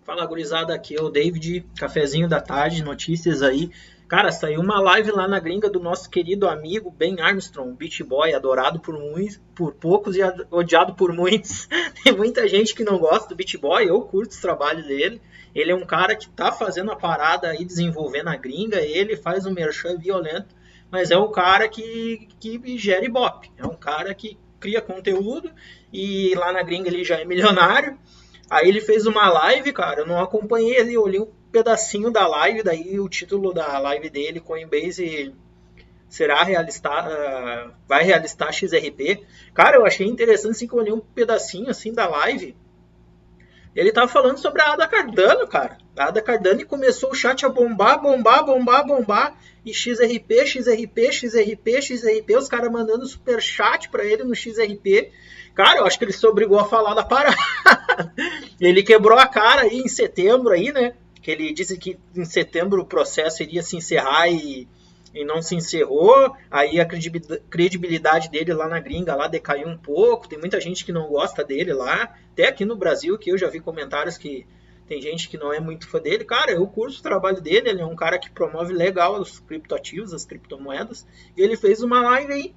Fala, gurizada, aqui é o David, cafezinho da tarde, notícias aí. Cara, saiu uma live lá na gringa do nosso querido amigo Ben Armstrong, Bitboy, adorado por muitos, por poucos e odiado por muitos. Tem muita gente que não gosta do Bitboy, eu curto os trabalhos dele. Ele é um cara que tá fazendo a parada aí, desenvolvendo a gringa, ele faz um merchan violento, mas é um cara que gera ibope, é um cara que cria conteúdo e lá na gringa ele já é milionário. Aí ele fez uma live, cara, eu não acompanhei ele, eu olhei um pedacinho da live, daí o título da live dele, Coinbase será realistar, vai realistar XRP. Cara, eu achei interessante assim que eu olhei um pedacinho assim da live. Ele tava falando sobre a Ada Cardano, cara. A Ada Cardano e começou o chat a bombar, e XRP, XRP, XRP, XRP, os caras mandando super chat pra ele no XRP. Cara, eu acho que ele se obrigou a falar da parada. Ele quebrou a cara aí em setembro aí, né? Que ele disse que em setembro o processo iria se encerrar e não se encerrou. Aí a credibilidade dele lá na gringa lá decaiu um pouco. Tem muita gente que não gosta dele lá. Até aqui no Brasil, que eu já vi comentários que tem gente que não é muito fã dele. Cara, eu curto o trabalho dele. Ele é um cara que promove legal os criptoativos, as criptomoedas. E ele fez uma live aí.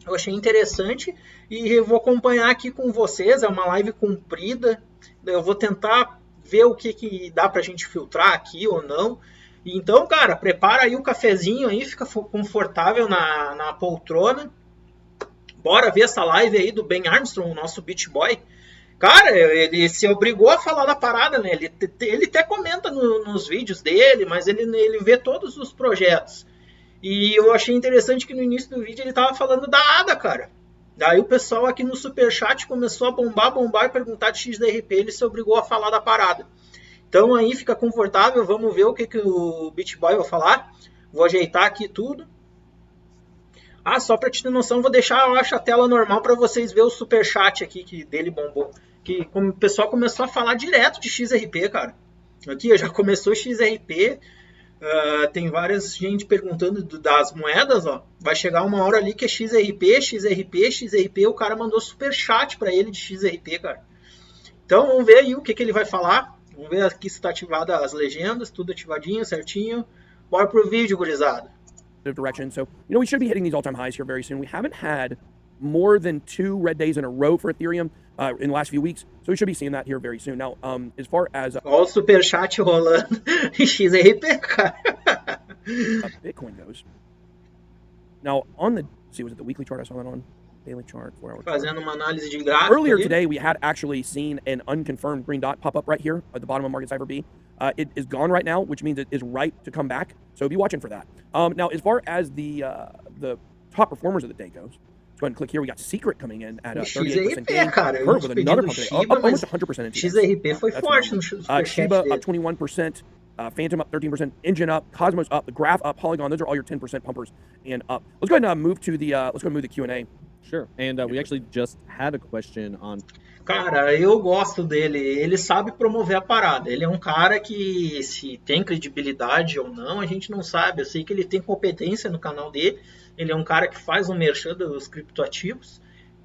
Eu achei interessante e eu vou acompanhar aqui com vocês. É uma live comprida. Eu vou tentar ver o que dá pra gente filtrar aqui ou não. Então, cara, prepara aí o cafezinho aí, fica confortável na poltrona. Bora ver essa live aí do Ben Armstrong, o nosso Bitboy. Cara, ele se obrigou a falar da parada, né? Ele até comenta nos vídeos dele, mas ele vê todos os projetos. E eu achei interessante que no início do vídeo ele tava falando da ADA, cara. Daí o pessoal aqui no superchat começou a bombar e perguntar de XRP, ele se obrigou a falar da parada. Então aí fica confortável, vamos ver o que o Bitboy vai falar. Vou ajeitar aqui tudo. Ah, só para te ter noção, vou deixar, eu acho, a tela normal para vocês verem o superchat aqui que dele bombou. Que o pessoal começou a falar direto de XRP, cara. Aqui já começou XRP. Tem várias gente perguntando das moedas, ó. Vai chegar uma hora ali que é XRP, XRP, XRP. O cara mandou superchat para ele de XRP, cara. Então vamos ver aí o que ele vai falar. Vamos ver aqui se está ativada as legendas, tudo ativadinho, certinho. Bora pro vídeo, gurizada. Direction. So, we should be hitting these all-time highs here very soon. We haven't had more than 2 red days in a row for Ethereum in the last few weeks. So we should be seeing that here very soon. Now, as far as... Olha o superchat rolando. XRP, cara. Bitcoin goes. Now, on the... See, was it the weekly chart I saw that on? Daily chart, 4-hour chart. Fazendo uma análise de gráfico. Earlier today, we had actually seen an unconfirmed green dot pop up right here at the bottom of Market Cipher B. It is gone right now, which means it is right to come back. So be watching for that. Now, as far as the top performers of the day goes, let's go ahead and click here. We got Secret coming in at 38% gain. Cara, with another pump today, up almost 100%. XRP foi forte no superchat Shiba up 21%. Phantom up 13%, Engine up, Cosmos up, the Graph up, Polygon. Those are all your 10% pumpers and up. Let's go ahead and move to the Q&A. Sure, and we actually just had a question on... Cara, eu gosto dele, ele sabe promover a parada, ele é um cara que se tem credibilidade ou não, a gente não sabe, eu sei que ele tem competência no canal dele, ele é um cara que faz um merchan dos criptoativos,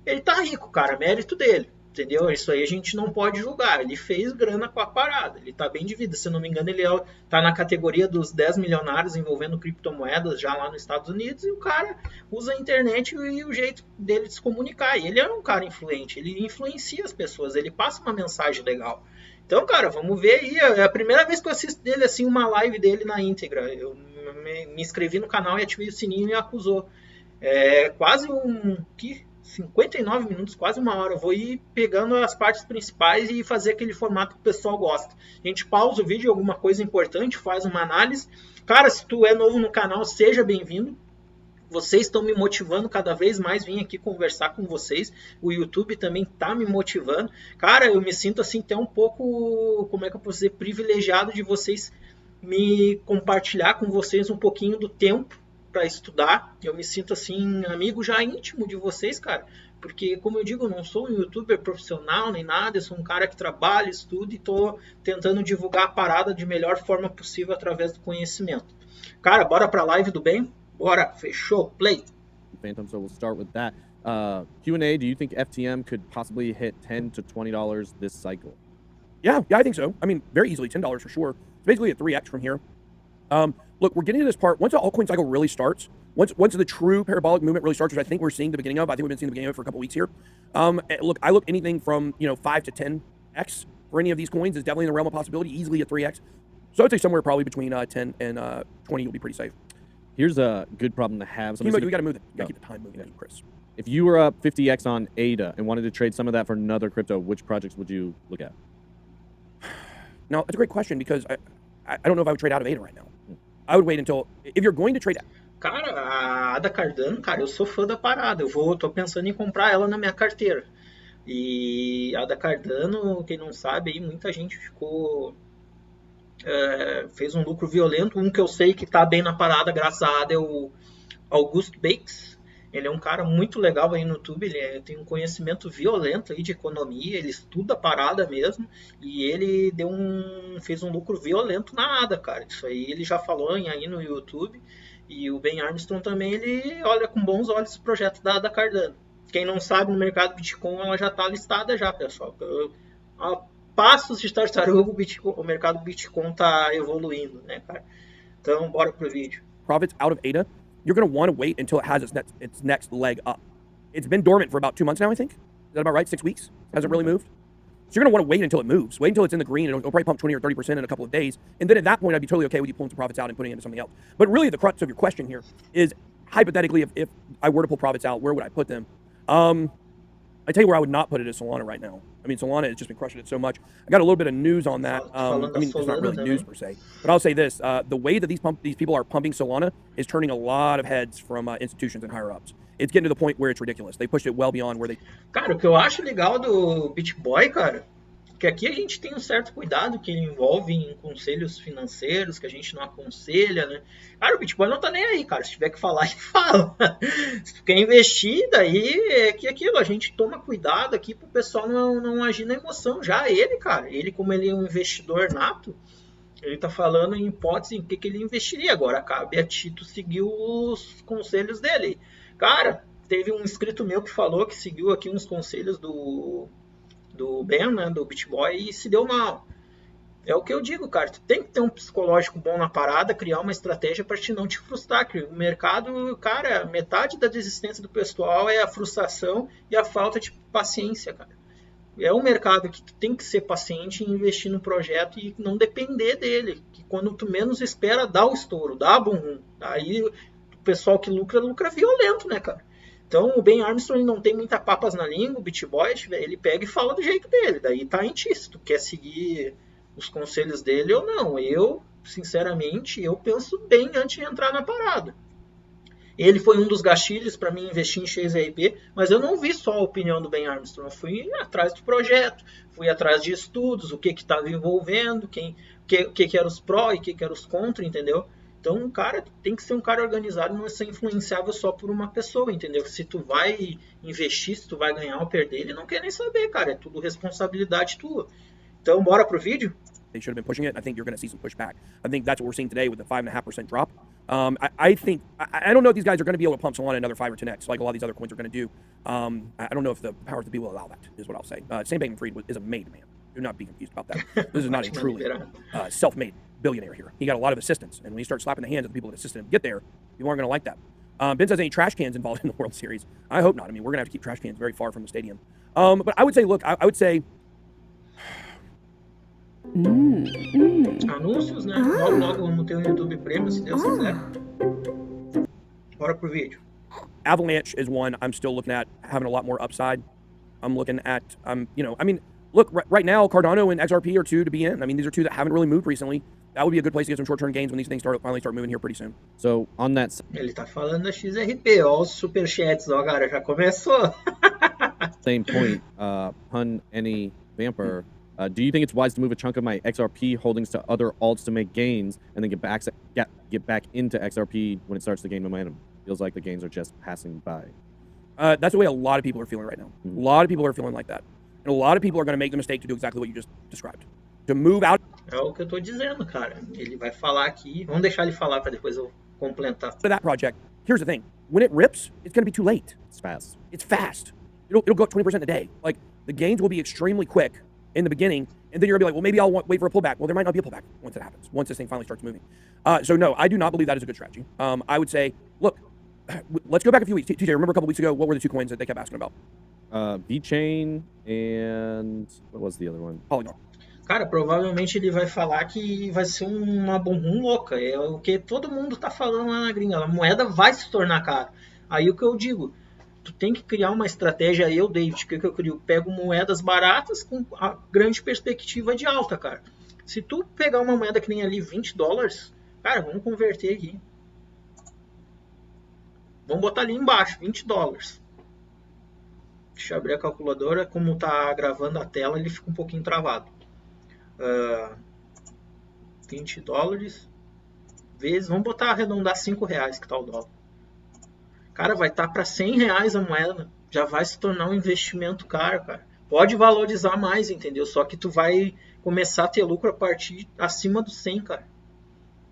ele tá rico, cara, mérito dele, entendeu? Isso aí a gente não pode julgar, ele fez grana com a parada, ele tá bem de vida, se eu não me engano ele tá na categoria dos 10 milionários envolvendo criptomoedas já lá nos Estados Unidos, e o cara usa a internet e o jeito dele de se comunicar, e ele é um cara influente, ele influencia as pessoas, ele passa uma mensagem legal. Então, cara, vamos ver aí, é a primeira vez que eu assisto dele, assim, uma live dele na íntegra, eu me inscrevi no canal e ativei o sininho e me acusou. É quase 59 minutos, quase uma hora. Eu vou ir pegando as partes principais e fazer aquele formato que o pessoal gosta. A gente pausa o vídeo, alguma coisa importante, faz uma análise. Cara, se tu é novo no canal, seja bem-vindo. Vocês estão me motivando cada vez mais, vim aqui conversar com vocês. O YouTube também está me motivando. Cara, eu me sinto assim até um pouco, como é que eu posso dizer, privilegiado de vocês me compartilhar com vocês um pouquinho do tempo para estudar. Eu me sinto assim, amigo já íntimo de vocês, cara. Porque, como eu digo, eu não sou um youtuber profissional nem nada. Eu sou um cara que trabalha, estuda e estou tentando divulgar a parada de melhor forma possível através do conhecimento. Cara, bora para a live do bem? Bora, fechou, play. Phantom, so we'll start with that. Q&A, do you think FTM could possibly hit $10 to $20 this cycle? Yeah, I think so. I mean, very easily $10 for sure. It's basically a 3x from here. Look, we're getting to this part. Once the altcoin cycle really starts, once the true parabolic movement really starts, which I think we're seeing the beginning of, I think we've been seeing the beginning of it for a couple weeks here. Look, I look anything from 5 to 10x for any of these coins is definitely in the realm of possibility. Easily a 3x. So I'd say somewhere probably between 10 and 20 will be pretty safe. Here's a good problem to have. We got to move it. We got to keep the time moving, Chris. If you were up 50x on ADA and wanted to trade some of that for another crypto, which projects would you look at? Now, that's a great question because I don't know if I would trade out of ADA right now. I would wait until, if you're going to trade. Cara, a Ada Cardano, cara, eu sou fã da parada. Tô pensando em comprar ela na minha carteira. E a Ada Cardano, quem não sabe, aí muita gente ficou... fez um lucro violento. Um que eu sei que tá bem na parada, graças a Ada, é o Augusto Bakes. Ele é um cara muito legal aí no YouTube, ele tem um conhecimento violento aí de economia, ele estuda a parada mesmo, e ele fez um lucro violento na ADA, cara. Isso aí ele já falou aí no YouTube, e o Ben Armstrong também, ele olha com bons olhos o projeto da ADA Cardano. Quem não sabe, no mercado Bitcoin ela já está listada já, pessoal. A passos de tartaruga, o mercado Bitcoin está evoluindo, né, cara? Então, bora pro vídeo. Profits out of ADA. You're going to want to wait until it has its next leg up. It's been dormant for about 2 months now, I think. Is that about right? 6 weeks? Hasn't really moved? So you're going to want to wait until it moves. Wait until it's in the green, and it'll probably pump 20 or 30% in a couple of days. And then at that point, I'd be totally okay with you pulling some profits out and putting it into something else. But really, the crux of your question here is, hypothetically, if I were to pull profits out, where would I put them? I tell you where I would not put it is Solana right now. I mean, Solana has just been crushing it so much. I got a little bit of news on that. I mean, it's not really news per se, but I'll say this: the way that these people are pumping Solana is turning a lot of heads from institutions and higher ups. It's getting to the point where it's ridiculous. They pushed it well beyond where they. Cara, o que eu acho legal do Bitboy, cara, que aqui a gente tem um certo cuidado que envolve em conselhos financeiros que a gente não aconselha, né? Cara, o Bitboy não tá nem aí, cara. Se tiver que falar, ele fala. Se tu quer investir, daí é que aquilo, a gente toma cuidado aqui pro pessoal não agir na emoção. Já ele, cara, ele como ele é um investidor nato, ele tá falando em hipótese em que ele investiria. Agora cabe a Tito seguir os conselhos dele. Cara, teve um inscrito meu que falou que seguiu aqui uns conselhos do Ben, né, do Bitboy, e se deu mal. É o que eu digo, cara, tu tem que ter um psicológico bom na parada, criar uma estratégia para te não te frustrar. O mercado, cara, metade da desistência do pessoal é a frustração e a falta de paciência, cara. É um mercado que tu tem que ser paciente e investir no projeto e não depender dele, que quando tu menos espera, dá o estouro, dá a boom. Aí o pessoal que lucra violento, né, cara? Então, o Ben Armstrong não tem muita papas na língua, o Bitboy, ele pega e fala do jeito dele. Daí tá em ti, se tu quer seguir os conselhos dele ou não. Eu, sinceramente, eu penso bem antes de entrar na parada. Ele foi um dos gatilhos para mim investir em XRP, mas eu não vi só a opinião do Ben Armstrong. Eu fui atrás do projeto, fui atrás de estudos, o que estava envolvendo, o que eram os pró e o que eram os contra, entendeu? Então, um cara tem que ser um cara organizado, não ser influenciável só por uma pessoa, entendeu? Se tu vai investir, se tu vai ganhar ou perder, ele não quer nem saber, cara. É tudo responsabilidade tua. Então, bora pro vídeo? They should have been pushing it. I think you're going to see some pushback. I think that's what we're seeing today with the 5.5% drop. I think, I don't know if these guys are going to be able to pump Solana another 5 or 10x like a lot of these other coins are going to do. I don't know if the powers that be will allow that, is what I'll say. Sam Bankman-Fried is a made man. Do not be confused about that. This is not a truly self-made billionaire here. He got a lot of assistance, and when you start slapping the hands of the people that assisted him to get there, people aren't going to like that. Ben says any trash cans involved in the World Series. I hope not. I mean, we're going to have to keep trash cans very far from the stadium. But I would say, look, I would say... Anúncios, né? Logo vamos ter um YouTube Premium, se Deus quiser. Bora pro vídeo. Avalanche is one I'm still looking at having a lot more upside. I'm looking at, look, right now, Cardano and XRP are two to be in. I mean, these are two that haven't really moved recently. That would be a good place to get some short-term gains when these things finally start moving here pretty soon. So, on that... Ele tá falando da XRP, ó, os superchats, ó, cara, já começou. Same point, Pun Any Vamper, do you think it's wise to move a chunk of my XRP holdings to other alts to make gains and then get back into XRP when it starts to gain momentum? Feels like the gains are just passing by. That's the way a lot of people are feeling right now. A lot of people are feeling like that. And a lot of people are going to make the mistake to do exactly what you just described. To move out. É o que eu tô dizendo, cara. Ele vai falar aqui. Vamos deixar ele falar para depois eu complementar. For that project, here's the thing. When it rips, it's going to be too late. It's fast. It's fast. It'll go up 20% a day. Like, the gains will be extremely quick. in the beginning, and then you're gonna be like, well, maybe I'll wait for a pullback. Well, there might not be a pullback once it happens, once this thing finally starts moving. So no, I do not believe that is a good strategy. I would say, look, let's go back a few weeks. TJ, remember a couple weeks ago, what were the 2 coins that they kept asking about? VeChain and what was the other one? Polygon. Cara, provavelmente ele vai falar que vai ser uma bumbum louca. É o que todo mundo tá falando lá na gringa. A moeda vai se tornar cara. Aí o que eu digo, tu tem que criar uma estratégia. Eu, David, que eu crio? Pego moedas baratas com a grande perspectiva de alta, cara. Se tu pegar uma moeda que nem ali $20, cara, vamos converter aqui. Vamos botar ali embaixo, $20. Deixa eu abrir a calculadora. Como tá gravando a tela, ele fica um pouquinho travado. $20 vezes, vamos botar arredondar R$5 que tá o dólar. Cara, vai estar para R$100 a moeda, já vai se tornar um investimento caro, cara. Pode valorizar mais, entendeu? Só que tu vai começar a ter lucro a partir acima dos 100, cara.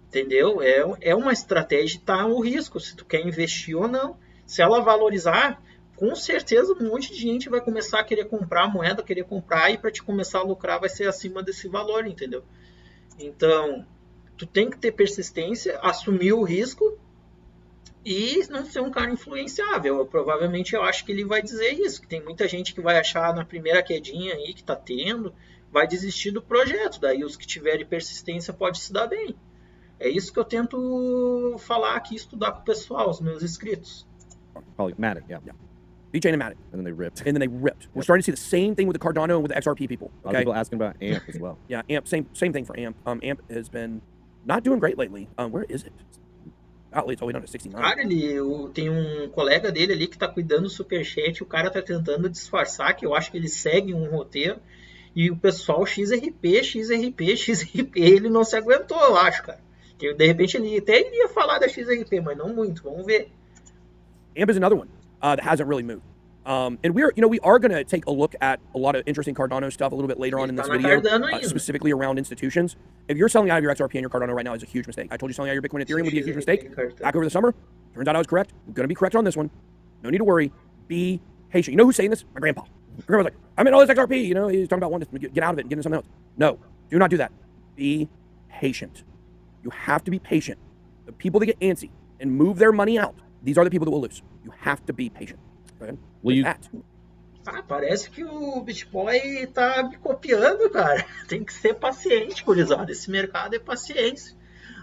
Entendeu? É uma estratégia, tá o risco, se tu quer investir ou não. Se ela valorizar, com certeza um monte de gente vai começar a querer comprar a moeda, querer comprar, e para te começar a lucrar vai ser acima desse valor, entendeu? Então, tu tem que ter persistência, assumir o risco e não ser um cara influenciável. Provavelmente eu acho que ele vai dizer isso, que tem muita gente que vai achar na primeira quedinha aí que tá tendo, vai desistir do projeto. Daí os que tiverem persistência podem se dar bem. É isso que eu tento falar aqui, estudar com o pessoal, os meus inscritos. Matic, yeah. VeChain and Matic. And then they ripped. We're starting to see the same thing with the Cardano and with the XRP people. A lot of people asking about AMP as well. Yeah, AMP, same thing for AMP. AMP has been not doing great lately. Where is it? Outly, it's only down to 69. Cara, tem um colega dele ali que tá cuidando do superchat, o cara tá tentando disfarçar, que eu acho que ele segue um roteiro, e o pessoal XRP, ele não se aguentou, eu acho, cara. Que de repente ele até iria falar da XRP, mas não muito, vamos ver. AMP is another one that hasn't really moved. And we are going to take a look at a lot of interesting Cardano stuff a little bit later on in this video, specifically around institutions. If you're selling out of your XRP and your Cardano right now is a huge mistake. I told you selling out of your Bitcoin and Ethereum would be a huge mistake. Back over the summer, turns out I was correct. I'm going to be correct on this one. No need to worry. Be patient. You know who's saying this? My grandpa. My grandpa's like, I'm in all this XRP. You know, he's talking about wanting to get out of it and get into something else. No, do not do that. Be patient. You have to be patient. The people that get antsy and move their money out, these are the people that will lose. You have to be patient. Parece que o Bitboy tá me copiando, cara. Tem que ser paciente, gurizada. Esse mercado é paciência.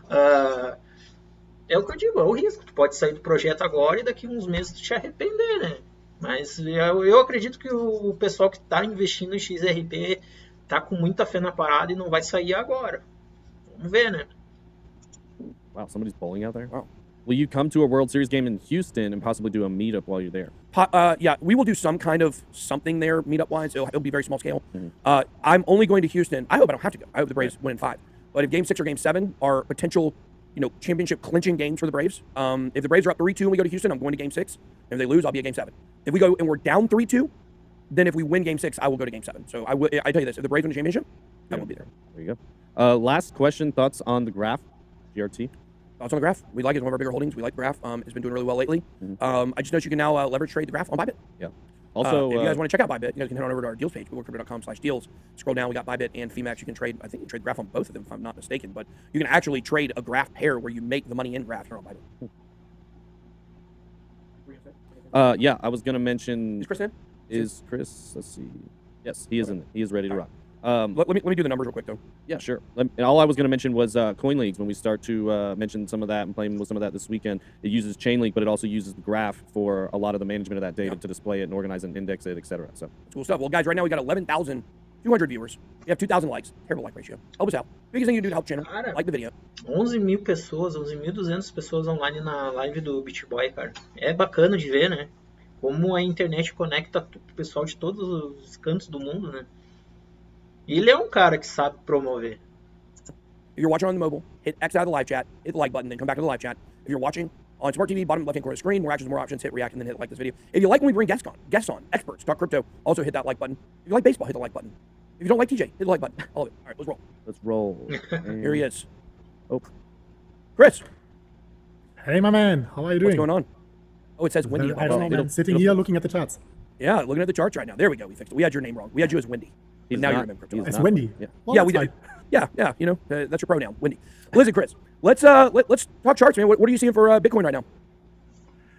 É o que eu digo, é o risco. Tu pode sair do projeto agora e daqui a uns meses tu te arrepender, né? Mas eu acredito que o pessoal que tá investindo em XRP tá com muita fé na parada e não vai sair agora. Vamos ver, né? Wow, somebody's bowling out there? Wow. Will you come to a World Series game in Houston and possibly do a meetup while you're there? Yeah, we will do some kind of something there meetup-wise. It'll be very small scale. I'm only going to Houston. I hope I don't have to go. I hope the Braves win in 5. But if Game 6 or Game 7 are potential, championship clinching games for the Braves, if the Braves are up 3-2 and we go to Houston, I'm going to Game 6. If they lose, I'll be at Game 7. If we go and we're down 3-2, then if we win Game 6, I will go to Game 7. So I tell you this, if the Braves win a championship, I won't be there. There you go. Last question, thoughts on the graph, GRT? Thoughts on the graph? We like it. It's one of our bigger holdings. We like the graph. It's been doing really well lately. I just noticed you can now leverage trade the graph on Bybit. Yeah. Also, if you guys want to check out Bybit, you guys can head on over to our deals page, bluecrypto.com/deals. Scroll down, we got Bybit and FEMAX. You can trade, I think you can trade the graph on both of them if I'm not mistaken, but you can actually trade a graph pair where you make the money in graph here on Bybit. Yeah, I was going to mention... Is Chris in? Is Chris? Let's see. Yes, he is in. He is ready to rock. Let me do the numbers real quick, though. Yeah, sure. And all I was going to mention was coin leagues. When we start to mention some of that and playing with some of that this weekend, it uses Chainlink, but it also uses the graph for a lot of the management of that data to display it and organize and index it, etc. So that's cool stuff. Well, guys, right now we got 11,200 viewers. We have 2,000 likes. Terrible like ratio. Help us out. Biggest thing you can do to help the channel. Cara, like the video. 11.000 pessoas, 11.200 pessoas online na live do Bitboy, cara. É bacana de ver, né? Como a internet conecta o pessoal de todos os cantos do mundo, né? Ele é um cara que sabe promover. If you're watching on the mobile, hit X out of the live chat, hit the like button, then come back to the live chat. If you're watching on Smart TV, bottom left-hand corner of the screen, more actions, more options, hit react, and then hit like this video. If you like when we bring guests on, experts, talk crypto, also hit that like button. If you like baseball, hit the like button. If you don't like TJ, hit the like button. All of it. All right, let's roll. Let's roll. Here he is. Oh. Chris. Hey, my man. How are you doing? What's going on? Oh, it says Windy. I don't know, man. Sitting here looking at the charts. Yeah, looking at the charts right now. There we go. We fixed it. We had your name wrong. We had you as Windy. He's now not, you're in crypto. he's It's not. Wendy. Yeah. Well, Yeah, that's we fine. did. Yeah, you know, that's your pronoun, Wendy. Listen, Chris, let's talk charts, man. What are you seeing for Bitcoin right now?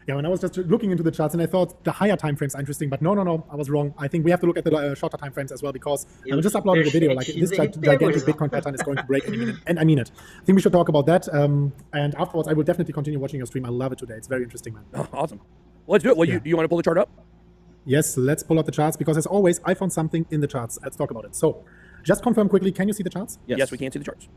Yeah, when I was just looking into the charts and I thought the higher time frames are interesting, but no, I was wrong. I think we have to look at the shorter time frames as well because I just uploaded a video like this gigantic Bitcoin pattern is going to break any minute, and I mean it. I think we should talk about that. And afterwards, I will definitely continue watching your stream. I love it today. It's very interesting, man. Oh, awesome. Well, let's do it. Well, Yeah. you want to pull the chart up? Yes, let's pull up the charts because as always, I found something in the charts. Let's talk about it. So, just confirm quickly. Can you see the charts? Yes, we can see the charts.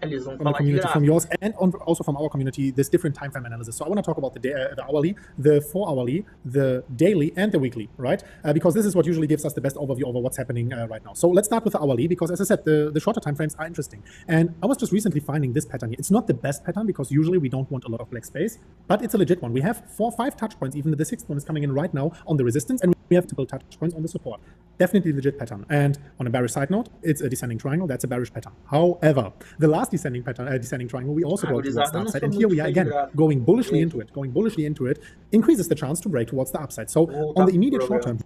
Eles vão From the falar de community, graça. from yours, and also from our community, this different time frame analysis. So I want to talk about the hourly, the 4 hourly, the daily, and the weekly, right? Because this is what usually gives us the best overview over what's happening right now. So let's start with the hourly because, as I said, the shorter time frames are interesting. And I was just recently finding this pattern here. It's not the best pattern because usually we don't want a lot of black space, but it's a legit one. We have 4 or 5 touch points. Even the 6th one is coming in right now on the resistance, and we have multiple touch points on the support. Definitely legit pattern. And on a bearish side note, it's a descending triangle. That's a bearish pattern. However, the last descending pattern, descending triangle, we also go towards the upside. And here we are again going bullishly into it, increases the chance to break towards the upside. So on the immediate short term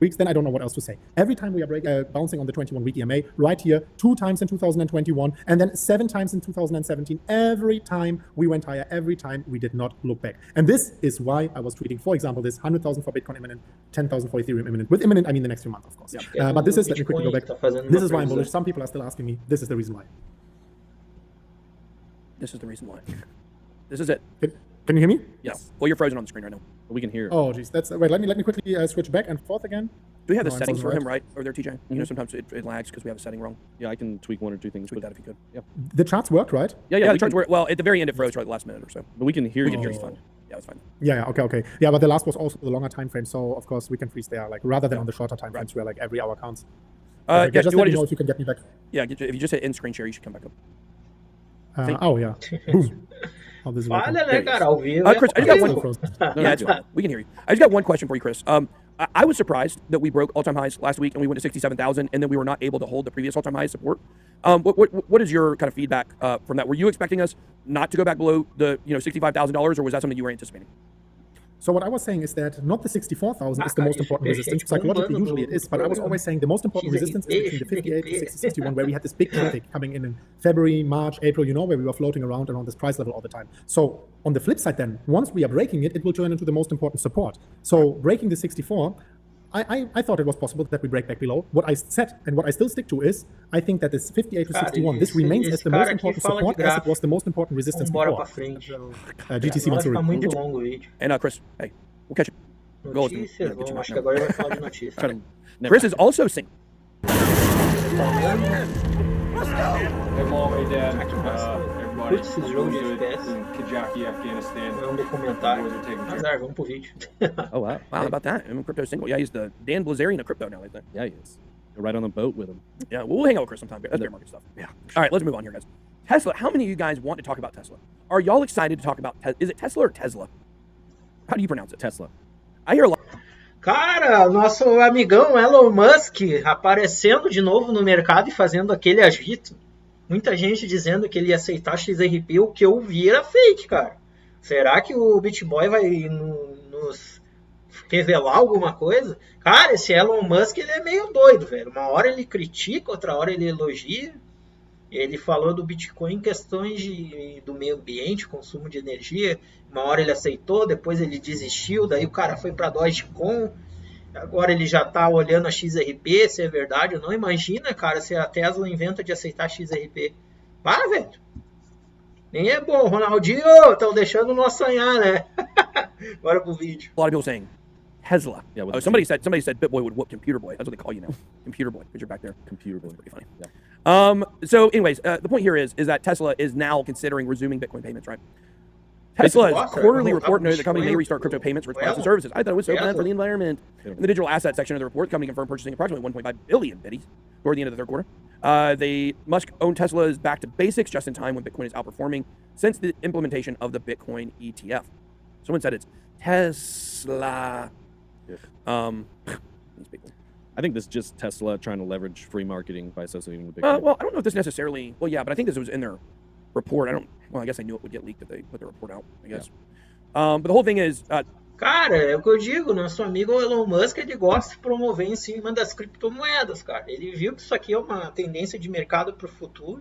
weeks, then I don't know what else to say. Every time we are bouncing on the 21-week EMA, right here, 2 times in 2021, and then 7 times in 2017. Every time we went higher, every time we did not look back. And this is why I was tweeting, for example, this 100,000 for Bitcoin imminent, 10,000 for Ethereum imminent. With imminent, I mean the next few months, of course. But this is, let me quickly go back. This is why I'm bullish. Some people are still asking me, this is the reason why. This is the reason why. This is it. Can you hear me? Yes. Well, you're frozen on the screen right now. We can hear. Oh, geez. That's wait. Let me quickly switch back and forth again. Do we have the No, I'm settings for frozen, him right over there, TJ? You know, sometimes it lags because we have a setting wrong. Yeah, I can tweak 1 or 2 things. Tweak But that if you could. yeah, The charts worked, right? Yeah, we the charts can- were, well, at the very end it froze for like the last minute or so. but we can hear We you. can hear you Oh. fine. Yeah, it's fine. Yeah, okay. Yeah, but the last was also the longer time frame, so of course we can freeze there, like rather than on the shorter time frames where like every hour counts. Yeah, just do you let want me to know just, if you can get me back. yeah, if you just hit end screen share, you should come back up. Oh yeah. Boom. Oh, this is working. Falha, né, cara? Ao vivo. Chris, I just got Still one. frozen. Yeah, it's fine. We can hear you. I just got one question for you, Chris. I was surprised that we broke all-time highs last week and we went to 67,000, and then we were not able to hold the previous all-time high support. What is your kind of feedback from that? Were you expecting us not to go back below the $65,000, or was that something you were anticipating? So what I was saying is that not the 64,000 is the most important resistance. Psychologically, usually it is, but I was always saying the most important resistance is between the 58 to 61, where we had this big traffic coming in February, March, April, you know, where we were floating around this price level all the time. So on the flip side then, once we are breaking it, it will turn into the most important support. So breaking the 64, I thought it was possible that we break back below. What I said and what I still stick to is, I think that this 58 to 61, this remains as the most important support as it was the most important resistance Bora before. pra frente. GTC Vai Matsuri. ficar muito longo o vídeo. And Chris, hey, we'll catch you. Go with me. Notícias, Yeah, get you vamos, back acho que now. agora ele vai falar de notícias. Chris is also single. Hey, Mom, hey, Dad. Everybody. Curte esse jogo de FPS. In Kkkk, Afghanistan. É um documentário. Boys are taking care. Azar, vamos pro vídeo. Oh wow. Wow, how about that? I'm a crypto single. Yeah, he's the Dan Blazarian of crypto now, isn't it? Yeah, he is. You're right on the boat with him. Yeah, we'll hang out with Chris sometime. That's bear market stuff. Yeah. All right, let's move on here, guys. Tesla. How many of you guys want to talk about Tesla? Are y'all excited to talk about Is it Tesla or Tesla? How do you pronounce it? Tesla. I hear a lot. Cara, nosso amigão Elon Musk aparecendo de novo no mercado e fazendo aquele agito. Muita gente dizendo que ele ia aceitar XRP, o que eu vi era fake, cara. Será que o Bitboy vai nos revelar alguma coisa? Cara, esse Elon Musk, ele é meio doido, velho. Uma hora ele critica, outra hora ele elogia. Ele falou do Bitcoin em questões do meio ambiente, consumo de energia. Uma hora ele aceitou, depois ele desistiu, daí o cara foi para Dogecoin. Agora ele já tá olhando a XRP, se é verdade ou não. Imagina, cara, se a Tesla inventa de aceitar XRP. Para, velho. Nem é bom, Ronaldinho, estão deixando nós sonhar, né? Bora pro vídeo. A lot of people saying Tesla. Yeah, with Oh, the somebody said Bitboy would whoop Computer Boy. That's what they call you now. Computer Boy, because you're back there. Computer boy. Pretty funny. Yeah. So anyways, the point here is that Tesla is now considering resuming Bitcoin payments, right? Tesla's quarterly report noted the company may restart crypto payments for its products and services. I thought it was so bad for the environment. In the digital asset section of the report, the company confirmed purchasing approximately 1.5 billion bitties toward the end of the third quarter. Musk-owned Tesla is back to basics just in time when Bitcoin is outperforming since the implementation of the Bitcoin ETF. Someone said it's Tesla. These people. I think this is just Tesla trying to leverage free marketing by associating with Bitcoin. Well, I don't know if this necessarily. Well, yeah, but I think this was in their report. I guess I knew it would get leaked if they put the report out. I guess. But the whole thing is, Cara, é o que eu digo, nosso amigo Elon Musk, ele gosta de promover em cima das criptomoedas, cara. Ele viu que isso aqui é uma tendência de mercado para o futuro.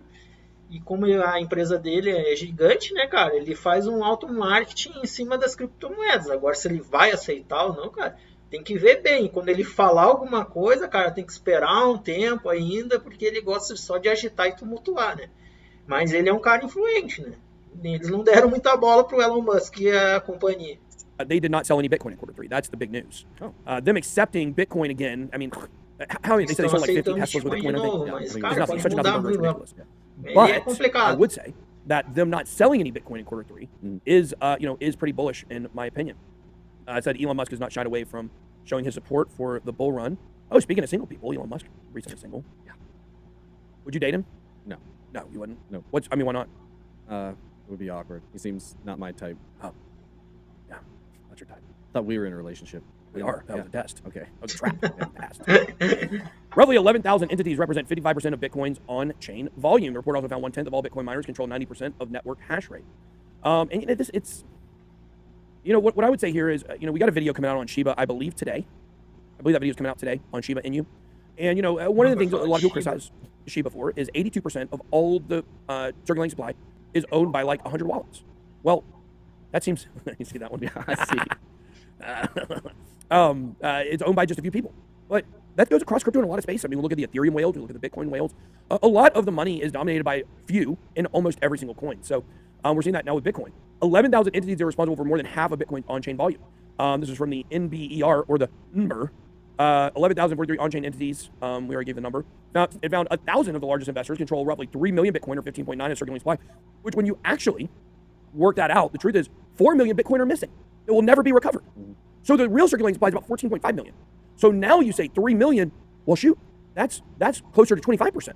E como a empresa dele é gigante, né, cara, ele faz um auto-marketing em cima das criptomoedas. Agora, se ele vai aceitar ou não, cara, tem que ver bem. Quando ele falar alguma coisa, cara, tem que esperar um tempo ainda, porque ele gosta só de agitar e tumultuar, né? Mas ele é um cara influente, né? Eles não deram muita bola pro Elon Musk e a companhia. They did not sell any Bitcoin in Q3. That's the big news. Them accepting Bitcoin again, I mean, how many, they said they sold like 50 Teslas with Bitcoin, I think. Mas, It's cara, nothing. pode Such a mudar number is muito. ridiculous. É But complicado. I would say that them not selling any Bitcoin in Q3 is, is pretty bullish in my opinion. I said Elon Musk has not shied away from showing his support for the bull run. Oh, speaking of single people, Elon Musk recently single. Yeah. Would you date him? No. No, you wouldn't. No. I mean, why not? It would be awkward. He seems not my type. Oh, yeah, not your type. Thought we were in a relationship. We are. That was a test. Okay. That was a trap. That passed. Roughly 11,000 entities represent 55% of Bitcoin's on-chain volume. The report also found 1/10 of all Bitcoin miners control 90% of network hash rate. And it's what I would say here is, we got a video coming out on Shiba, I believe today. I believe that video is coming out today on Shiba Inu. And one of the things that a lot of people criticize Shiba for is 82% of all the circulating supply is owned by like 100 wallets. Well, that seems you see that one? Yeah, I see. It's owned by just a few people, but that goes across crypto in a lot of space. I mean, look at the Ethereum whales, look at the Bitcoin whales. A lot of the money is dominated by few in almost every single coin. So we're seeing that now with Bitcoin. 11,000 entities are responsible for more than half of Bitcoin's on-chain volume. This is from the NBER, or the NBER. 11,043 on-chain entities. We already gave the number. Now, it found 1,000 of the largest investors control roughly 3 million Bitcoin, or 15.9 of circulating supply, which when you actually work that out, the truth is 4 million Bitcoin are missing. It will never be recovered. So the real circulating supply is about 14.5 million. So now you say 3 million, well, shoot, that's closer to 25%.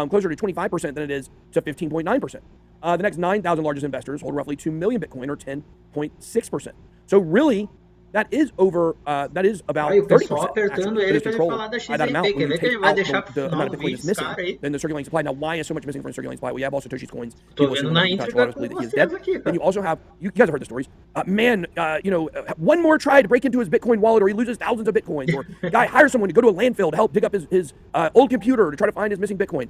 Closer to 25% than it is to 15.9%. The next 9,000 largest investors hold roughly 2 million Bitcoin, or 10.6%. So really, that is about 30%. Apertando ele pra ele falar da XRP, quer ver que ele vai deixar pro final do vídeo esse cara aí. Then the circulating supply. Now, why is so much missing from the circulating supply? We have all Satoshi's coins. Tô vendo na íntegra com vocês aqui, Then you also have, you guys have heard the stories. One more try to break into his Bitcoin wallet, or he loses thousands of Bitcoins, or guy hires someone to go to a landfill to help dig up his old computer to try to find his missing Bitcoin.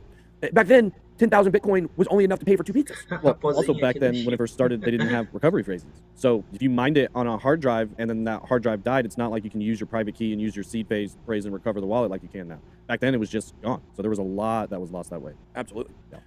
Back then, 10,000 Bitcoin was only enough to pay for 2 pizzas. Well, also back then, when it first started, they didn't have recovery phrases. So if you mined it on a hard drive and then that hard drive died, it's not like you can use your private key and use your seed phrase and recover the wallet like you can now. Back then, it was just gone. So there was a lot that was lost that way. Absolutely. Yeah.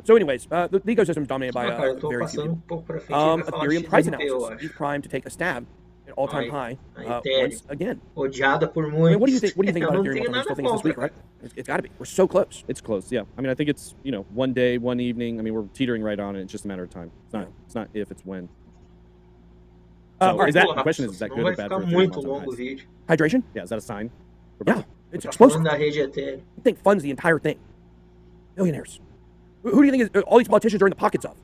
So anyways, the ecosystem is dominated by very few people. Ethereum price analysis. He's primed to take a stab at all-time high once again. Odiada por muitos. I mean, what do you think about Ethereum? You still think it's this week, right? It's got to be. We're so close. It's close, yeah. I mean, I think it's, one day, one evening. I mean, we're teetering right on it. It's just a matter of time. It's not if, it's when. So the question is that good or bad for Ethereum? Hydration? Yeah, is that a sign? Yeah, it's explosive. I think funds the entire thing. Billionaires. Who do you think all these politicians are in the pockets of?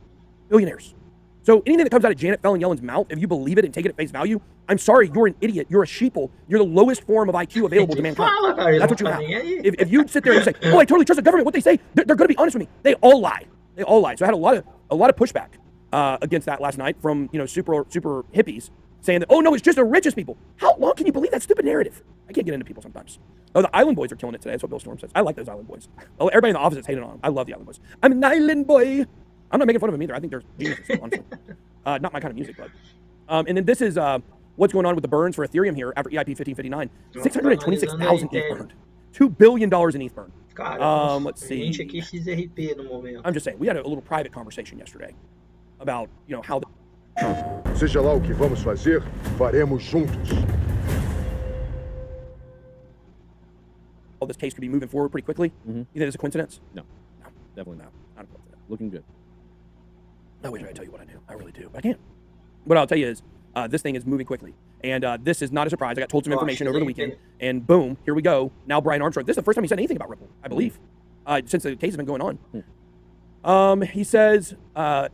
Billionaires. So anything that comes out of Janet Yellen's mouth, if you believe it and take it at face value, I'm sorry, you're an idiot. You're a sheeple. You're the lowest form of IQ available to mankind. That's what you have. If you sit there and you say, "Oh, I totally trust the government. What they say, they're going to be honest with me." They all lie. They all lie. So I had a lot of pushback against that last night from super hippies saying that, "Oh no, it's just the richest people." How long can you believe that stupid narrative? I can't get into people sometimes. Oh, the Island Boys are killing it today. That's what Bill Storm says. I like those Island Boys. Oh, everybody in the office is hating on them. I love the Island Boys. I'm an Island Boy. I'm not making fun of them either. I think they're geniuses, honestly. Not my kind of music, but. And then this is what's going on with the burns for Ethereum here after EIP 1559. 626,000 ETH burned. $2 billion in ETH burn. Let's see. I'm just saying, we had a little private conversation yesterday about, how. Seja lá o que vamos fazer, faremos juntos. All this case could be moving forward pretty quickly. You think it's a coincidence? No, definitely not. Not a coincidence. Looking good. I wish I could tell you what I do. I really do, but I can't. What I'll tell you is this thing is moving quickly. And this is not a surprise. I got told some information over the weekend, and boom, here we go. Now Brian Armstrong. This is the first time he said anything about Ripple, I believe, since the case has been going on. He says, the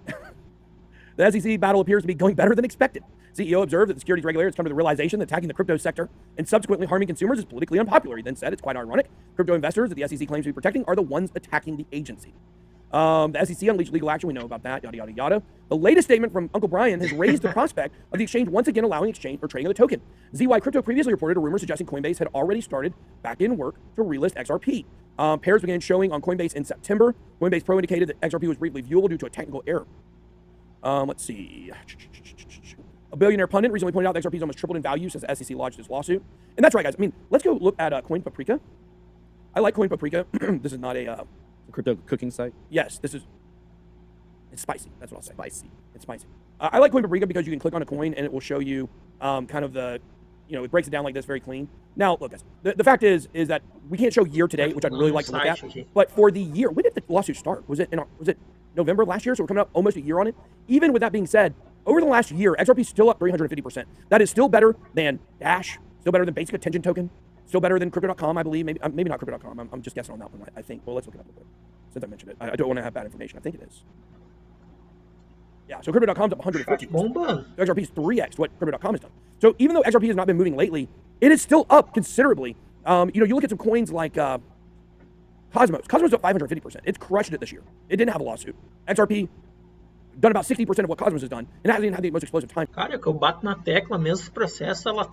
SEC battle appears to be going better than expected. CEO observed that the securities regulator has come to the realization that attacking the crypto sector and subsequently harming consumers is politically unpopular. He then said, it's quite ironic. Crypto investors that the SEC claims to be protecting are the ones attacking the agency. The SEC unleashed legal action. We know about that, yada, yada, yada. The latest statement from Uncle Brian has raised the prospect of the exchange once again allowing exchange or trading of the token. ZY Crypto previously reported a rumor suggesting Coinbase had already started back in work to relist XRP. Pairs began showing on Coinbase in September. Coinbase Pro indicated that XRP was briefly viewable due to a technical error. Let's see. A billionaire pundit recently pointed out that XRP has almost tripled in value since the SEC lodged this lawsuit. And that's right, guys. I mean, let's go look at Coin Paprika. I like Coin Paprika. This is not a crypto cooking site. Yes, it's spicy. That's what I'll say. Spicy. It's spicy. I like Coin Paprika because you can click on a coin and it will show you kind of the, it breaks it down like this, very clean. Now, look, guys, the fact is that we can't show year to date, which I'd really like to look at. But for the year, when did the lawsuit start? Was it November last year? So we're coming up almost a year on it. Even with that being said, over the last year, XRP is still up 350%. That is still better than Dash, still better than Basic Attention Token, still better than Crypto.com, I believe. Maybe not Crypto.com. I'm just guessing on that one, I think. Well, let's look it up real quick, since I mentioned it. I don't want to have bad information. I think it is. Yeah, so Crypto.com's up 150%. XRP is 3x what Crypto.com has done. So even though XRP has not been moving lately, it is still up considerably. You look at some coins like Cosmos. Cosmos is up 550%. It's crushed it this year. It didn't have a lawsuit. XRP done about 60% of what Cosmos has done, and hasn't even had the most explosive time. Cara, que eu bato na tecla, mesmo esse processo, ela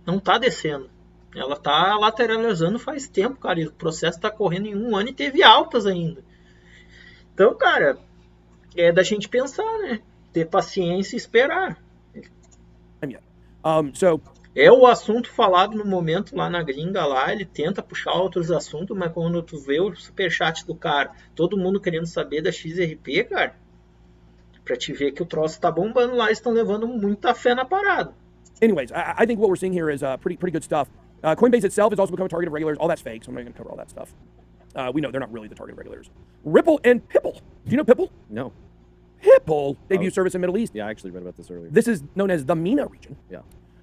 não tá descendo. Ela tá lateralizando faz tempo, cara, e o processo tá correndo em 1 ano e teve altas ainda. Então, cara, é da gente pensar, né? Ter paciência e esperar. É o assunto falado no momento lá na gringa, lá, ele tenta puxar outros assuntos, mas quando tu vê o superchat do cara, todo mundo querendo saber da XRP, cara, pra te ver que o troço tá bombando lá, eles estão levando muita fé na parada. Anyways, I think what we're seeing here is pretty good stuff. Coinbase itself has also become a target of regulators. All that's fake, so I'm not going to cover all that stuff. We know they're not really the target of regulators. Ripple and Pipple. Do you know Pipple? No. Pipple debut service in Middle East. Yeah, I actually read about this earlier. This is known as the MENA region. Yeah.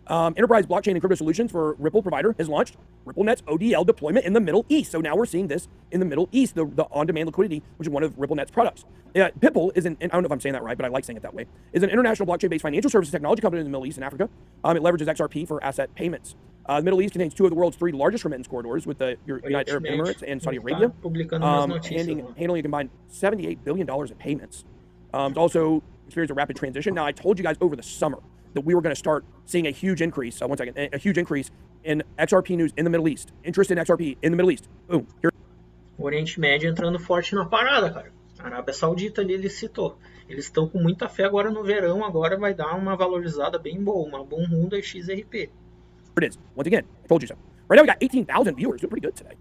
Enterprise blockchain and crypto solutions for Ripple provider has launched RippleNet's ODL deployment in the Middle East. So now we're seeing this in the Middle East, the on-demand liquidity, which is one of RippleNet's products. Pipple is I don't know if I'm saying that right, but I like saying it that way, is an international blockchain-based financial services technology company in the Middle East and Africa. It leverages XRP for asset payments. The Middle East contains 2 of the world's 3 largest remittance corridors with the United Arab Emirates and Saudi Arabia, handling a combined $78 billion in payments. It's also experienced a rapid transition. Now, I told you guys over the summer that we were going to start seeing a huge increase, a huge increase in XRP news in the Middle East. Interest in XRP in the Middle East. Boom. Here. O Oriente Médio entrando forte na parada, cara. A Arábia Saudita ali, ele citou. Eles estão com muita fé agora no verão, agora vai dar uma valorizada bem boa, uma bom rumo da XRP. It is. Once again, I told you so. Right now we got 18,000 viewers. Doing pretty good today.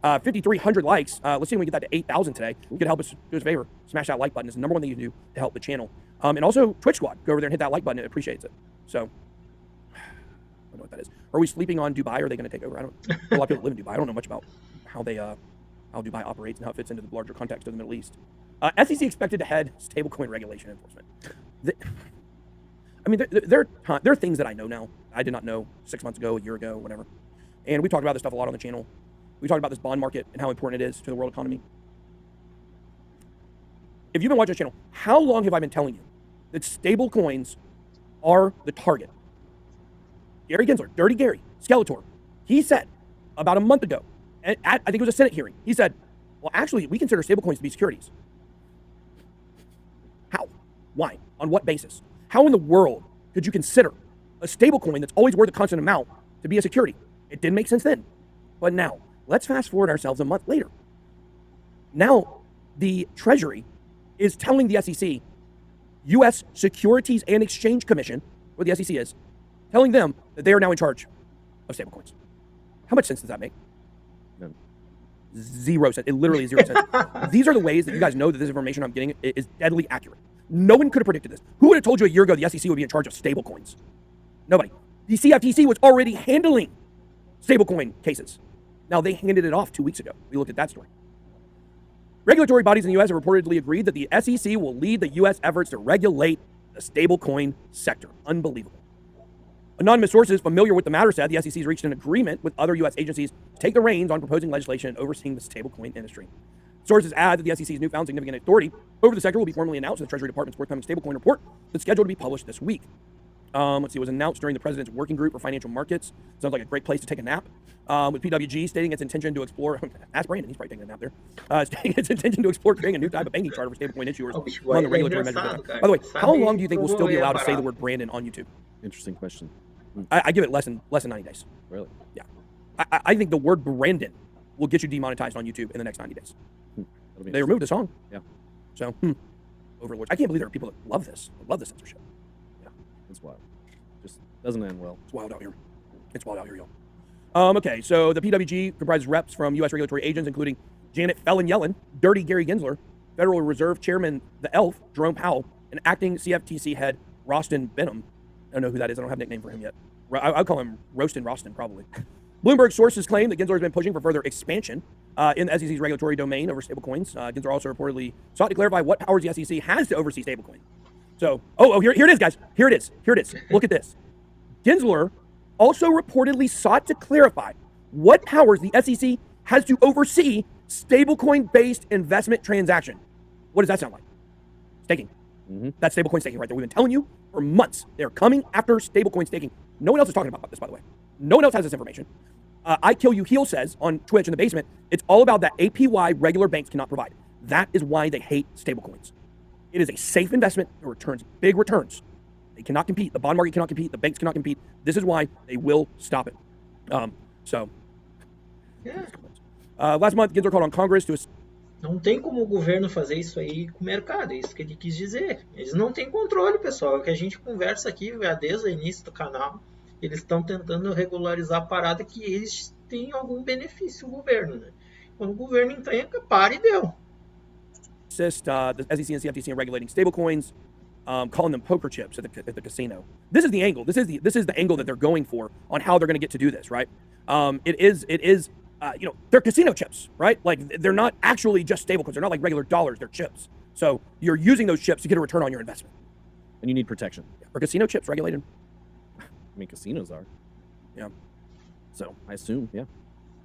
5,300 likes. Let's see if we can get that to 8,000 today. You could help us do us a favor. Smash that like button. It's the #1 thing you can do to help the channel. And also, Twitch Squad. Go over there and hit that like button. It appreciates it. So, I don't know what that is. Are we sleeping on Dubai? Are they going to take over? A lot of people live in Dubai. I don't know much about how Dubai operates and how it fits into the larger context of the Middle East. SEC expected to head stablecoin regulation enforcement. There are things that I know now. I did not know 6 months ago, a year ago, whatever. And we talked about this stuff a lot on the channel. We talked about this bond market and how important it is to the world economy. If you've been watching this channel, how long have I been telling you that stable coins are the target? Gary Gensler, Dirty Gary, Skeletor, he said about a month ago, at I think it was a Senate hearing, he said, well, actually, we consider stable coins to be securities. How? Why? On what basis? How in the world could you consider a stable coin that's always worth a constant amount to be a security? It didn't make sense then. But now, let's fast forward ourselves a month later. Now, the Treasury is telling the SEC, U.S. Securities and Exchange Commission, what the SEC is, telling them that they are now in charge of stablecoins. How much sense does that make? None. 0 cents. It literally is 0 cents. These are the ways that you guys know that this information I'm getting is deadly accurate. No one could have predicted this. Who would have told you a year ago the SEC would be in charge of stablecoins? Nobody. The CFTC was already handling stablecoin cases. Now, they handed it off 2 weeks ago. We looked at that story. Regulatory bodies in the U.S. have reportedly agreed that the SEC will lead the U.S. efforts to regulate the stablecoin sector. Unbelievable. Anonymous sources familiar with the matter said the SEC has reached an agreement with other U.S. agencies to take the reins on proposing legislation and overseeing the stablecoin industry. Sources add that the SEC's newfound significant authority over the sector will be formally announced in the Treasury Department's forthcoming stablecoin report that's scheduled to be published this week. Let's see, it was announced during the president's working group for financial markets. Sounds like a great place to take a nap. With PWG stating its intention to explore, ask Brandon, he's probably taking a nap there. Stating its intention to explore creating a new type of banking charter for stablecoin issuers among the regulatory measures. By the way, how long do you think we'll still be allowed to say the word Brandon on YouTube? Interesting question. I give it less than 90 days. Really? Yeah. I think the word Brandon will get you demonetized on YouTube in the next 90 days. They removed the song. Yeah. So, overlords. I can't believe there are people that love this. Love the censorship. Yeah. It's wild. Just doesn't end well. It's wild out here. It's wild out here, y'all. Okay, so the PWG comprises reps from U.S. regulatory agents, including Janet Fallon Yellen, Dirty Gary Gensler, Federal Reserve Chairman the Elf, Jerome Powell, and acting CFTC head Rostin Benham. I don't know who that is. I don't have a nickname for him yet. I'll call him Roastin' Rostin, probably. Bloomberg sources claim that Gensler has been pushing for further expansion in the SEC's regulatory domain over stablecoins. Gensler also reportedly sought to clarify what powers the SEC has to oversee stablecoin. So, here it is, guys. Here it is. Look at this. Gensler also reportedly sought to clarify what powers the SEC has to oversee stablecoin-based investment transaction. What does that sound like? Staking. That's stablecoin staking right there. We've been telling you for months. They're coming after stablecoin staking. No one else is talking about this, by the way. No one else has this information. I Kill You Heal says on Twitch in the basement, it's all about that APY regular banks cannot provide. That is why they hate stablecoins. It is a safe investment that returns big returns. They cannot compete. The bond market cannot compete. The banks cannot compete. This is why they will stop it. Last month, Gensler called on Congress to... Não tem como o governo fazer isso aí com o mercado, é isso que ele quis dizer. Eles não têm controle, pessoal. É o que a gente conversa aqui desde o início do canal. Eles estão tentando regularizar a parada que eles têm algum benefício, o governo, né? Quando o governo entranca, para e deu. Assist the SEC and CFTC in regulating stablecoins, calling them poker chips at the casino. This is the angle. This is the angle that they're going for on how they're going to get to do this, right? It is they're casino chips, right? Like they're not actually just stablecoins. They're not like regular dollars. They're chips. So you're using those chips to get a return on your investment. And you need protection. Are casino chips regulated? I mean, casinos are. Yeah. So I assume, yeah.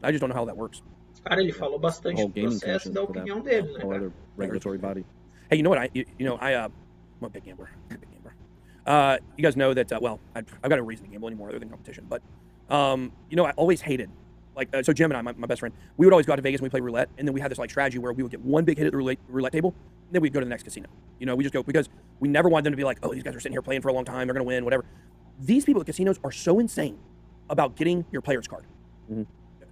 I just don't know how that works. Cara, ele falou bastante do processo da opinião dele, né, cara? Regulatory body. Hey, you know what? I'm a big gambler. You guys know that, I've got no reason to gamble anymore other than competition. But, I always hated, so Jim and I, my best friend, we would always go out to Vegas and we play roulette. And then we had this strategy where we would get one big hit at the roulette table. And then we'd go to the next casino. We just go, because we never wanted them to be like, oh, these guys are sitting here playing for a long time. They're going to win, whatever. These people at casinos are so insane about getting your player's card. Mm-hmm.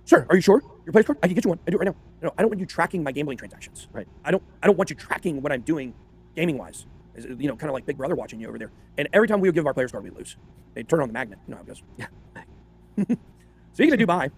Sir, are you sure? Your player's card? I can get you one. I do it right now. No, I don't want you tracking my gambling transactions. Right. I don't want you tracking what I'm doing gaming-wise. Kind of like Big Brother watching you over there. And every time we would give our player's card, we lose. They turn on the magnet. You know how it goes. Yeah. Speaking of Dubai,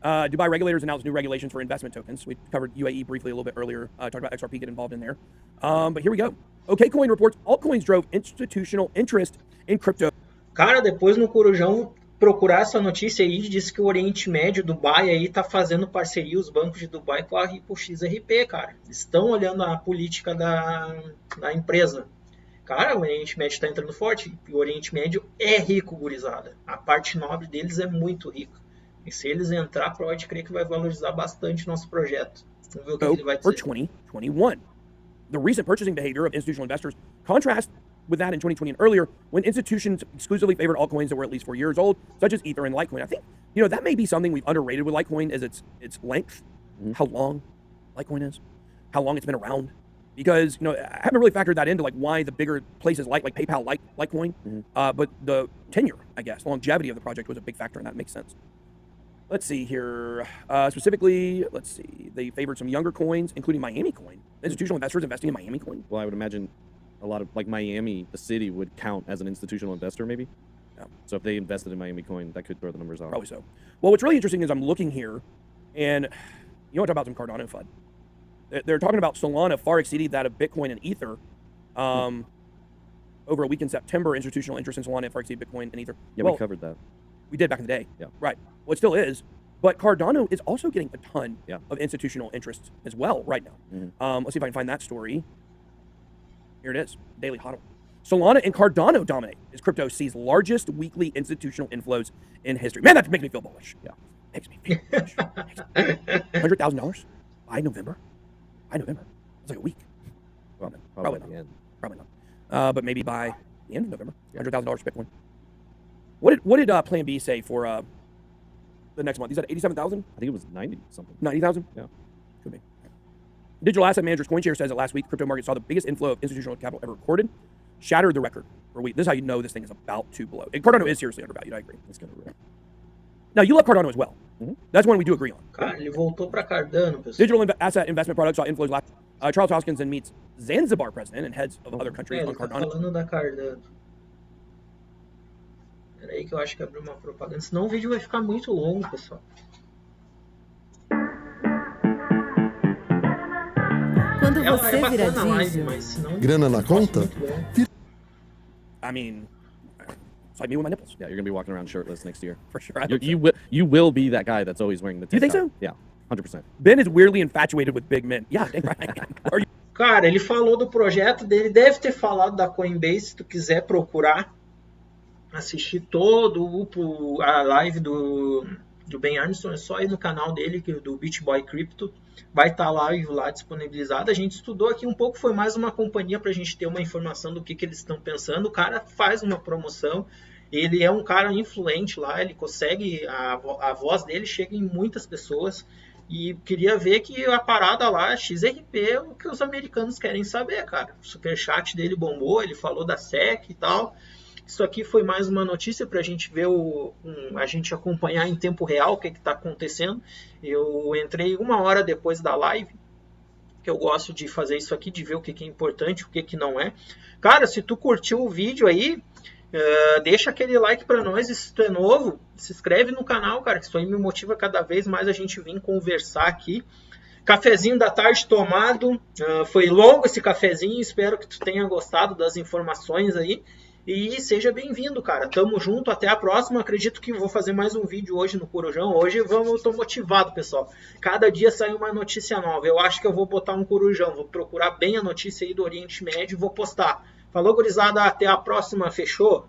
Dubai regulators announced new regulations for investment tokens. We covered UAE briefly a little bit earlier. Talked about XRP get involved in there. But here we go. Kkkk reports altcoins drove institutional interest in crypto. Cara, depois no Corujão procurar essa notícia aí, diz que o Oriente Médio, Dubai, aí tá fazendo parceria, os bancos de Dubai com a XRP, cara. Estão olhando a política da empresa. Cara, o Oriente Médio tá entrando forte. E o Oriente Médio é rico, gurizada. A parte nobre deles é muito rica. E se eles entrar, pode crer que vai valorizar bastante o nosso projeto. Vamos ver o que ele vai dizer. For 2021, the recent purchasing behavior of institutional investors contrasts with that in 2020 and earlier, when institutions exclusively favored altcoins that were at least 4 years old, such as Ether and Litecoin. I think, that may be something we've underrated with Litecoin, is its length, how long Litecoin is, how long it's been around. Because, I haven't really factored that into why the bigger places like PayPal like Litecoin, but the tenure, I guess, longevity of the project was a big factor, and that makes sense. Let's see here. Specifically, they favored some younger coins, including Miami Coin. Institutional investors investing in Miami Coin. Well, I would imagine a lot of Miami, the city, would count as an institutional investor, maybe. Yeah. So if they invested in Miami Coin, that could throw the numbers off. Probably so. Well, what's really interesting is I'm looking here, and you want to talk about some Cardano FUD. They're talking about Solana far exceeded that of Bitcoin and Ether. Over a week in September, institutional interest in Solana far exceeded Bitcoin and Ether. Yeah, we covered that. We did back in the day. Yeah. Right. Well, it still is. But Cardano is also getting a ton of institutional interest as well right now. Mm-hmm. Let's see if I can find that story. Here it is, Daily Hodl. Solana and Cardano dominate as crypto sees largest weekly institutional inflows in history. Man, that makes me feel bullish. Yeah, makes me feel bullish. $100,000 by November. It's like a week. Well, probably not. Probably not. But maybe by the end of November. $100,000 Bitcoin. What did Plan B say for the next month? He said 87,000. I think it was 90 something. 90,000. Yeah. Could be. Digital asset managers CoinShare says that last week crypto market saw the biggest inflow of institutional capital ever recorded, shattered the record for a week. This is how you know this thing is about to blow. And Cardano is seriously undervalued. I agree. It's gonna rip. Now you love Cardano as well. That's one we do agree on. Cara, ele voltou para Cardano, pessoal. Digital asset investment products saw inflows last. Charles Hoskinson meets Zanzibar president and heads of other countries on Ele tá Cardano. falando da Cardano. Peraí que eu acho que abriu uma propaganda, senão o vídeo vai ficar muito longo, pessoal. Quando É você vira bacana a live, diesel, mas senão... Grana na conta? Muito bom. I mean, it's like me with my nipples. Yeah, you're gonna be walking around shirtless next year. For sure. I You, hope so. you will be that guy that's always wearing the. You think tank top. so? Yeah, 100%. Ben is weirdly infatuated with big men. Yeah, dang right. Are you? Cara, ele falou do projeto dele, deve ter falado da Coinbase, se tu quiser procurar, assistir todo a live do Ben Armstrong, é só ir no canal dele, do Bitboy Crypto, vai estar lá disponibilizado. A gente estudou aqui um pouco, foi mais uma companhia para a gente ter uma informação do que eles estão pensando. O cara faz uma promoção, ele é um cara influente lá, ele consegue, a voz dele chega em muitas pessoas. E queria ver que a parada lá, XRP, é o que os americanos querem saber, cara. O superchat dele bombou, ele falou da SEC e tal. Isso aqui foi mais uma notícia para a gente ver, a gente acompanhar em tempo real o que está acontecendo. Eu entrei 1 hora depois da live, que eu gosto de fazer isso aqui, de ver o que é importante, o que não é. Cara, se tu curtiu o vídeo aí, deixa aquele like para nós, se tu é novo, se inscreve no canal, cara, que isso aí me motiva cada vez mais a gente vir conversar aqui. Cafezinho da tarde tomado, foi longo esse cafezinho, espero que tu tenha gostado das informações aí, e seja bem-vindo, cara, tamo junto, até a próxima. Acredito que vou fazer mais um vídeo hoje no Corujão, hoje eu tô motivado, pessoal, cada dia sai uma notícia nova, eu acho que eu vou botar um Corujão, vou procurar bem a notícia aí do Oriente Médio e vou postar. Falou, gurizada, até a próxima, fechou?